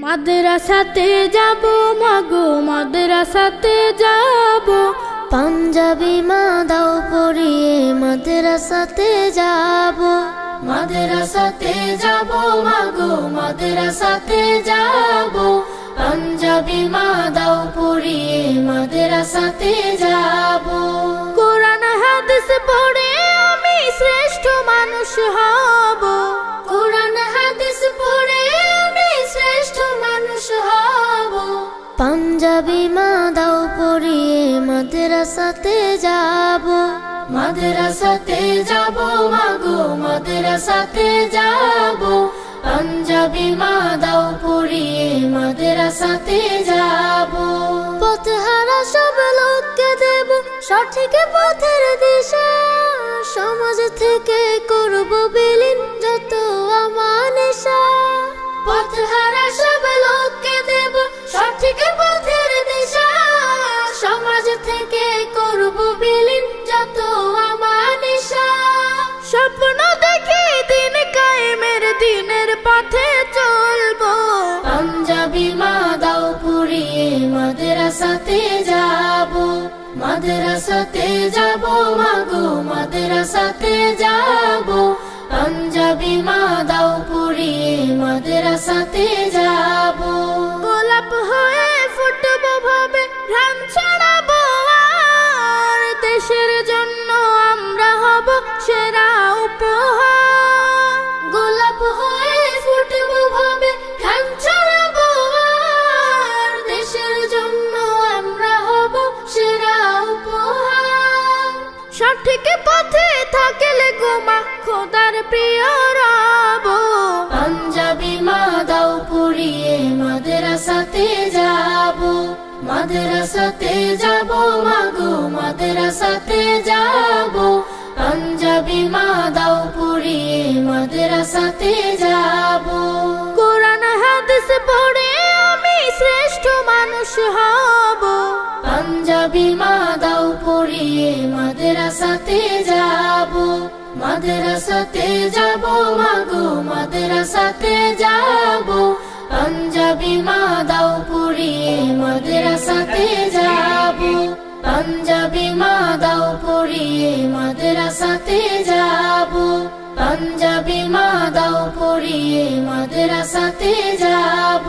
মাদ্রাসাতে যাব মাগো মাদ্রাসাতে যাব, পাঞ্জাবি মা দাও পরিয়ে মাদ্রাসাতে যাব। মাদ্রাসাতে যাব মাগো মাদ্রাসাতে যাব, পাঞ্জাবি মা দাও পরিয়ে মাদ্রাসাতে যাব। কোরআন হাদিস পড়ে আমি শ্রেষ্ঠ মানুষ হব, কোরআন হাদিস পড়ে আমি শ্রেষ্ঠ মানুষ হব। পাঞ্জাবি মা দাও পরিয়ে মাদ্রাসাতে যাব। মাদ্রাসাতে যাব মাগো মাদ্রাসাতে যাব, পাঞ্জাবি মা দাও পরিয়ে মাদ্রাসাতে যাব। পথহারা সব লোককে দেব সঠিক পথের দিশা, সমাজ থেকে করব বিলীন যত আমানিশা। পথহারা সব লোককে দেব সঠিক পথের দিশা, সমাজ থেকে করব বিলীন যত আমানিশা। স্বপ্ন দেখি দিন কায়েমের দিনের পথে চলবো, পাঞ্জাবি মা দাও পরিয়ে মাদ্রাসাতে যাব। মাদ্রাসাতে যাব মাগো মাদ্রাসাতে যাব, পাঞ্জাবি মা দাও পরিয়ে মাদ্রাসাতে যাব। গোলাপ হয়ে ফুটবো ভাবে ঘ্রাণ ছড়াবো, আর দেশের জন্য আমরা হব সেরা উপহার। গোলাপ হয়ে ফুটবো ভাবে ঘ্রাণ ছড়াবো, আর দেশের জন্য আমরা হব সেরা উপহার। সঠিক পথে থাকলে গোমা খোদার প্রিয় রব, পাঞ্জাবি মা দাও পরিয়ে মাদ্রাসাতে যাব। মাদ্রাসাতে যাব মাগো মাদ্রাসাতে যাব, পাঞ্জাবি মা দাও পরিয়ে মাদ্রাসাতে যাব। কোরআন হাদিস পড়ে আমি শ্রেষ্ঠ মানুষ হব, পাঞ্জাবি মা দাও পরিয়ে মাদ্রাসাতে যাব। মাদ্রাসাতে যাব মাগো মাদ্রাসাতে যাব, পাঞ্জাবি মা দাও পরিয়ে মাদ্রাসাতে যাব। পাঞ্জাবি মা দাও পরিয়ে মাদ্রাসাতে যাব, পাঞ্জাবি মা দাও পরিয়ে মাদ্রাসাতে যাব।